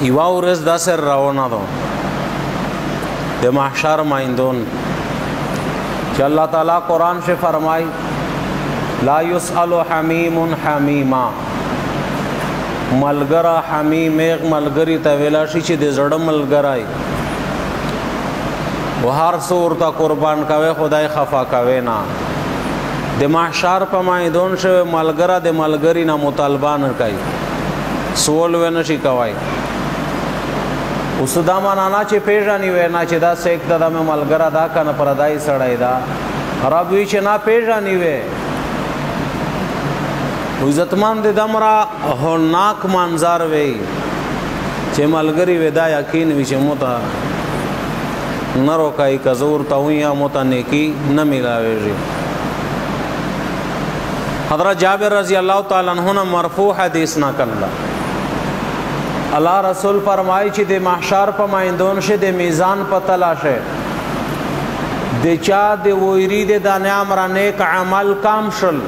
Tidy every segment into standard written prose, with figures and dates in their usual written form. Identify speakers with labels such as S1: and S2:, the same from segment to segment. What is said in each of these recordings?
S1: یوه ورځ داسې روانه ده د محشر مایندون چې الله تعالی قرآن سے فرمائی لا یسأل حمیم حمیما ملګری حمیم ایک ملګری ته ویلا شي چې د زړه ملګری و هر څه ورته قربان کوي خدای خفا کوي نه د محشر په میدان شوی ملګری د ملګري نه مطالبه نه کوي سوال ونه شي کوي اوس دا معنا چې پیژنې وای نه چې دا سیک دا مې ملګری دا کنه پردای سړی دا رب وی چې نه پیژنې وای عزتمن د دمرا هناک منظر وی چې ملګری ودا یقین وی چې موته نرو کای کزور ته ویا موته نیکی نه ملاويږي حضرت جابر رضی الله تعالی عنہ مرفوع حدیث نقل اللہ رسول فرمائی چې د محشر په میدان شه د میزان په تلاشه د چا د ویری د دانه امر نیک عمل کام شل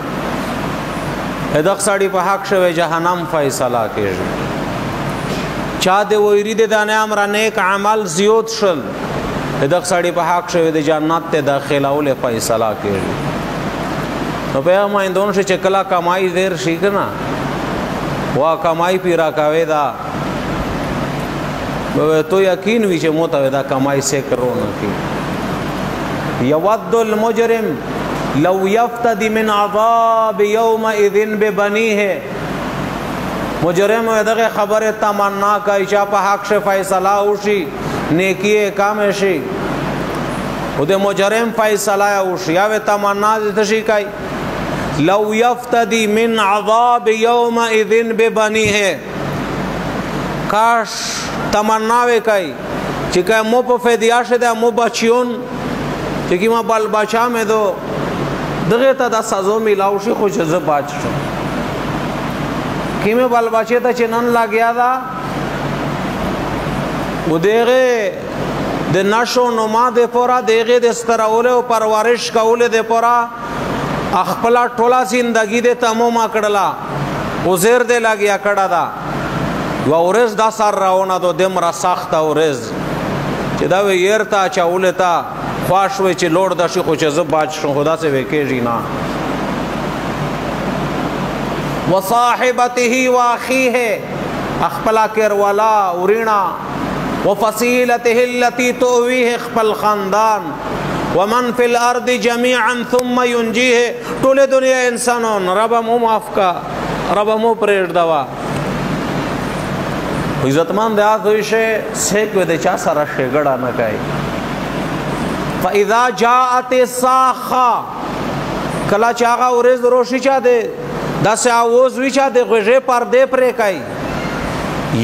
S1: ادق سړی په حق شوی جهنم فیصله کیږي چا د ویری د دانه امر نیک عمل زیات شل ادق سړی په حق شوی د جنت ته داخله ول فیصله کیږي نو په میدان شه چکلا کمای دیر شي کنه وا کمای پیرا کاوه دا تو یقین وی چې موته دا کمای سے کرونه کی یود المجرم لو یفتدی من عذاب یومئذ ببنیه مجرم دغه خبره تمنا کوي چې په حق شه فیصله وشي نیکی کام شي او د مجرم فیصله وشي یا تمنا دې شي کوي لو یفتدی من عذاب یومئذ ببنیه کاش تمنا وکای چې که مو په فدیه شه د مو بچیون چې کی ما بال بچا مې دو دغه ته د سزا میلاو شي خو چې ز باچ شم کی مې بال بچی ته چې نن لاګیا دا و دغه د نشو نما د پورا دغه د ستراول او پرورش کول د پورا خپل ټولا زندگی د تمام کړلا وزیر د لاګیا کړه دا و اورز دا سر راونه دو دمرا سخت اورز چې دا ویرتا چاولتا خواش وی چې لوړ د شي خو چې ز باج شو خدا سے وکیږي نه وصاحبته واخيه اخپلا کر ولا اورینا وفصيلته التي تويه خپل خاندان ومن في الارض جميعا ثم ينجيه ټول دنیا انسانون رب مو معاف کا رب مو پرېږ دوا عزتمن د هغه شی سیک و د چا سره شګړه نه کوي فاذا جاءت الصاخه کلا چاغه ورز روشي چا دے داسه आवाज وی چا دے غږه پردې پرې کوي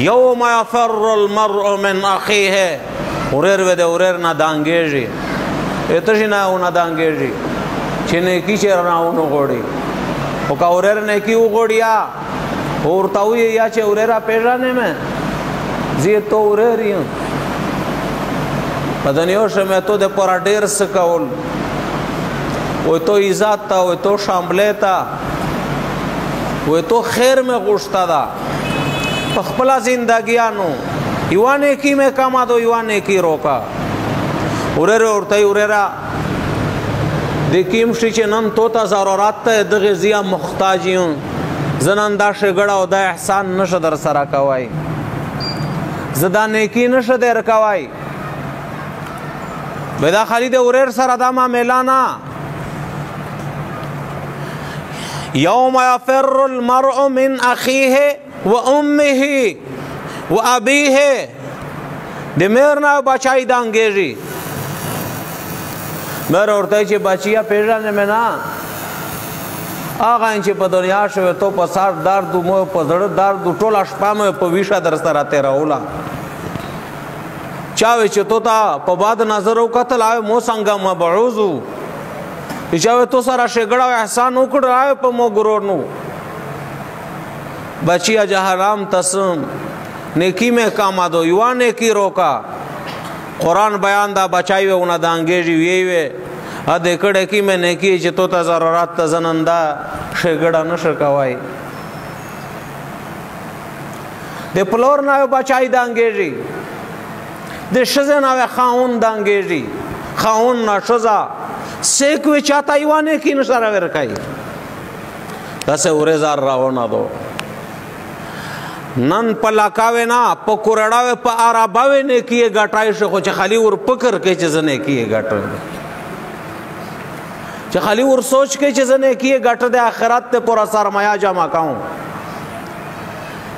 S1: یوم یفر المرء من اخیه ورر و د ورر نه دانګېږي اته جنا نه دانګېږي چې نه کی چر نه ونه غوړي او کا ورر نه کی وګړیا ورته وی یا چې وررا پیژانې مې زی تو ورریو پدنیو شمه تو د پر ډیر سکول و تو عزت تا و تو شامله تا و تو خیر میں غوښتا دا خپل زندگیانو یوانه کی میں کما دو یوانه کی روکا اورره اورته اوررا د کیم شي چې نن تو ته ضرورت ته د غزیا محتاجیون زنان دا شګړه او د احسان نشه در سره کوي زدا نیکی نشه در کوي بدا خالد اورر سره دا معاملانا یوم یفر المرء من اخیه و امه و ابیه د میر نه بچای دانګېږي مر ورته چې بچیا پیژنې مې نه هغه چې په دنیا شوه تو په سار درد مو په زړه درد ټول شپه مې په ویشه در سره تیرولا چاوي چې تو تا په باد نظر وکتل آی مو څنګه مبعوذو چاوي تو سره شګړه احسان وکړ آی په مو ګرور نو بچیا جهرام تسم نیکی میں کاما دو یوا نیکی روکا قرآن بیان دا بچائی وے اونا دانگیجی ویئی وے ادھے کڑے کی میں نیکی چی تو تا ضرورات تا زنندہ شگڑا نشکوائی د پلور نه بچای دانګېږي، د ښځې نه خاوند دانګېږي، خاوند نه ښځه سیک وی چاته یوه نیکي نه سره ورکوي. داسې ورېزار راونه دو نن په لکاوې نه په کورړاوې په عرباوې نیکي یې ګټای شي، خو چې خالي ور فکر کوي چې زه نیکي یې ګټم، چې خالي ور سوچ کوي چې زه نیکي یې ګټه د آخرت ته پوره سرمایه جمع کوم.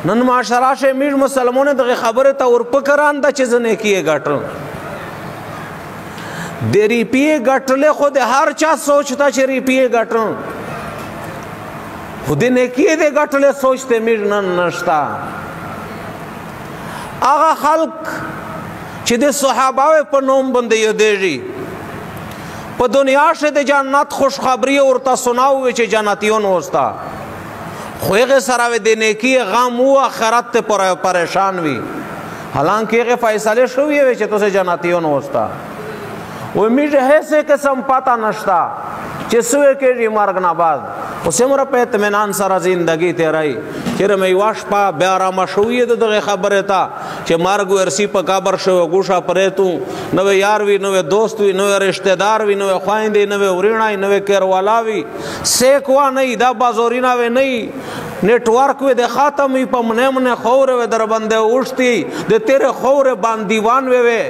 S1: نن معاشره شي میږ مسلمانو دغه خبره ته ور فکر انده چې زه نیکي یې ګټم. د ریپیې ګټلې خو د هر چا سوچ ته چې ریپیې ګټم، خو د نیکي د ګټلې سوچ ته میږ نن نشته. هغه خلق چې د صحابه په نوم باندې یادېږي، په دنیا کې د جنت خوشخبری ورته سناوي چې جنتیون وستا، خو هغه سره د نیکی غم او آخرت ته پریشان وي، حالانکه هغه فیصله شوی وي چې تاسو جنتیون وستا. و میږه هیڅ قسم پتا نشتا چې سوې کې مرګ نه بعد اوسه مر په اطمینان سره زندگی تیرای چیرې مې واش په بیا را مشوي دغه خبره تا چې مرګ ورسی په قبر شو ګوښه پرې تو نو یار وی نو دوست وی نو رشتہ دار وی نو خويندې نو ورینای نو کېروالا وی سیکوا نه دا بازورینا وی نه نیټورک وی د خاتمې په منه خور و در باندې اوشتي د تیرې خور باندېوان وی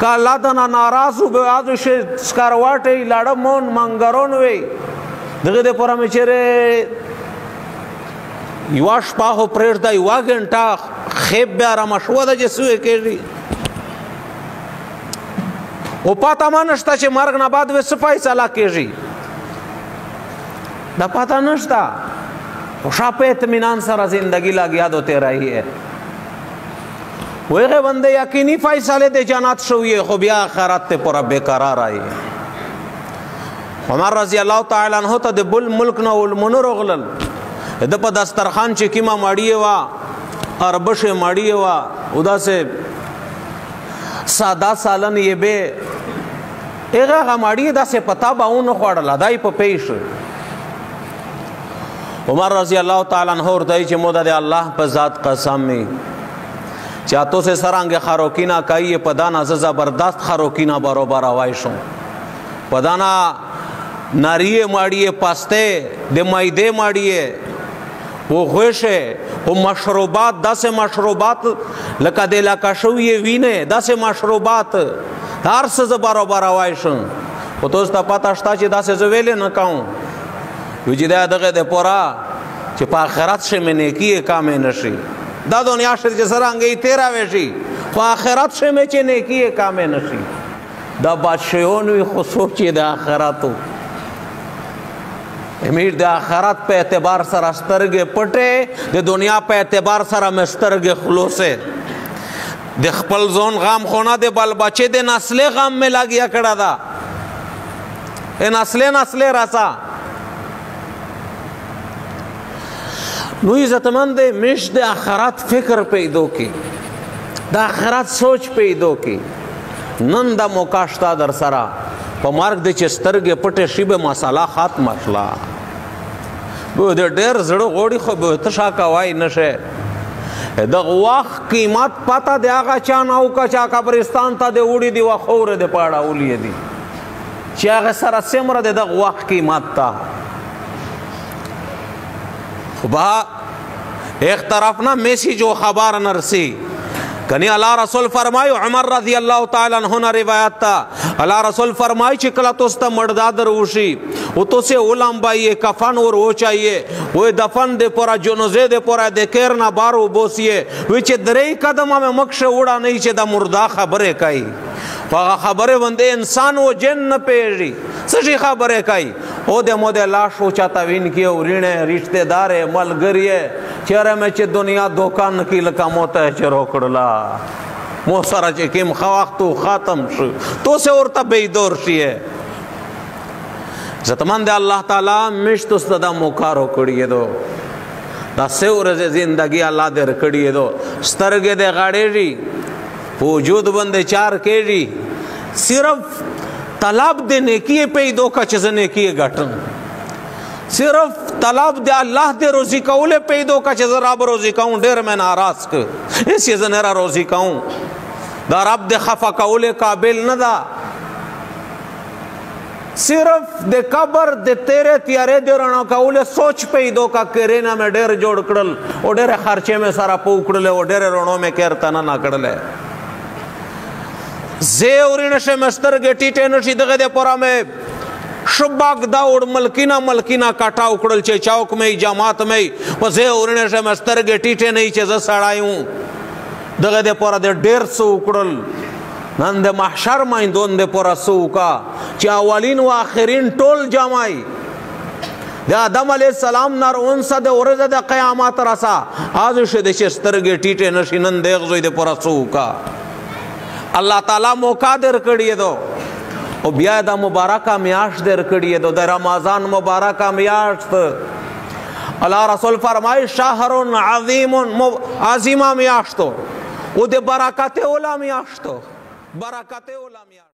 S1: کالا دنا ناراض به ازش سکارواټي لړمون منګرون وی دغه د پوره مچره یواش پاهو پرېږ دا یوا غنټه خیب بیا را مشوه ده چې سوی کېږي او پاته ما نشته چې مرګ نه بعد به څه فیصله کېږي دا پاته نشته خو ښه په اطمینان سره زندگی لګیا دو تیرایی ہے ویغه بنده یقینی فیصله د جنت شوی خو بیا آخرت ته پورا بیقرار آئی. عمر رضی الله تعالی عنہ ته د بل ملک نه ولمنو رغلل د په دسترخوان چې کیما ماړی وا اربشه ماړی وا ادا سے ساده سالن یې به هغه ماړی دا سے پتا باونه خوړل دای په پیش. عمر رضی الله تعالی عنہ ورته چې مودا د الله په ذات قسم می چاہتوں سے سرانگ خاروکینا کئی پدانا زبردست خاروکینا برابر آوائشوں پدانا ناریے ماڑیے پاستے دے مائدے ماڑیے وہ خوشے وہ مشروبات دا سے مشروبات لکا دے لکا شویے وینے دا سے مشروبات ہر سے برابر آوائشوں وہ تو اس تا پاتا شتا چی دا سے زویلے نکاؤں ویجی دے دغه دے پورا چی پا آخرت سے میں نیکیے کامے نشی دا دنیا شد چې سرانګي تیرا وشي خو آخرت شه مې چې نیکی کامې نشي. دا بادشاہون وی خصوصي د آخرتو امیر د آخرت په اعتبار سره سترګې پټه د دنیا په اعتبار سره مسترګې خلوصه د خپل ځون غام خونه د بل بچي د نسل غام مې لاګیا کړه دا ا نسل راسا نو عزتمند مش د آخرت فکر پیدا کی د آخرت سوچ پیدا کی نن دا موکاشتا در سرا په مرګ د چسترګې پټه شی به مساله ختم شلا به د ډېر زړه غوړي خو به تشا کوي نشه د وخت قیمت پتا دی هغه چا نو کا چا قبرستان ته دی وړي دی واخور دی پاړه ولې دی چې هغه سره سمره د وخت قیمت تا با ایک طرف نا میسیج و خبر نرسی کنی اللہ رسول فرمائی عمر رضی اللہ تعالی عنہ روایت تا اللہ رسول فرمائی چکلا توستا مردادر اوشی وہ تو سے علم بائیے کفن اور وہ چاہیے وہ دفن دے پورا جنوزے دے پورا دے کیرنا بارو بوسیے ویچے درئی قدمہ میں مکش اڑا نہیں چے دا مردہ خبرے کئی فاغا خبرے بندے انسان و جن پیجی سشی خبرے کئی او دے مودے لاش ہو چاہتا وین کیے ورینے رشتے دارے ملگریے چہرے میں چے دنیا دوکان کی لکا موتا ہے چے روکڑلا موسرا چے کم خواختو خاتم شو تو سے اورتا بیدور شیئے زتمان دے اللہ تعالیٰ مشت اس دا مکارو کڑیے دو دا سیورز زندگی اللہ دے رکڑیے دو سترگے دے غاڑے جی وجود بندے چار کے جی صرف طلب دے نیکیے پہ ہی دو کا چیز نیکیے گھٹن صرف طلب د الله د روزي کولو پیدا کا چې زه رب روزي کوم ډېر مې ناراض کړ هېڅ یې زه نه را روزي کوم دا رب د خفه کولو قابل نه ده صرف د قبر د تیرې تیارې د رڼا کولو سوچ پیدا کا کرې نه مې ډېر جوړ کړل او ډېرې خرچې مې سره پو کړلې او ډېرې رڼو مې کېرته نه کړلې زه اورې نه شم سترګې ټیټې نه شي دغه دپاره مې شباک داوړ ملکینه کاټا وکړل چې چوک مې جماعت مې په زه اورې نه شم سترګې ټیټې نه چې زه سړی وم دغه دپاره د ډېر څه وکړل نن د محشر مایندون دپاره څه وکړه چې اولین و آخرین ټول جمعی د آدم علیه السلام نر اونسه د ورځې د قیامت رسه از شده چې سترګې ټیټې نه شي نن د هغه زوی دپاره څه وکړه الله تعالی موقع در کړی دو او بیا دا مبارکه میاشت در کړی دو د رمضان مبارکه میاشت الله رسول فرمای شهر عظیم عظیمه میاشتو او د برکت اوله میاشتو برکت اوله میاشت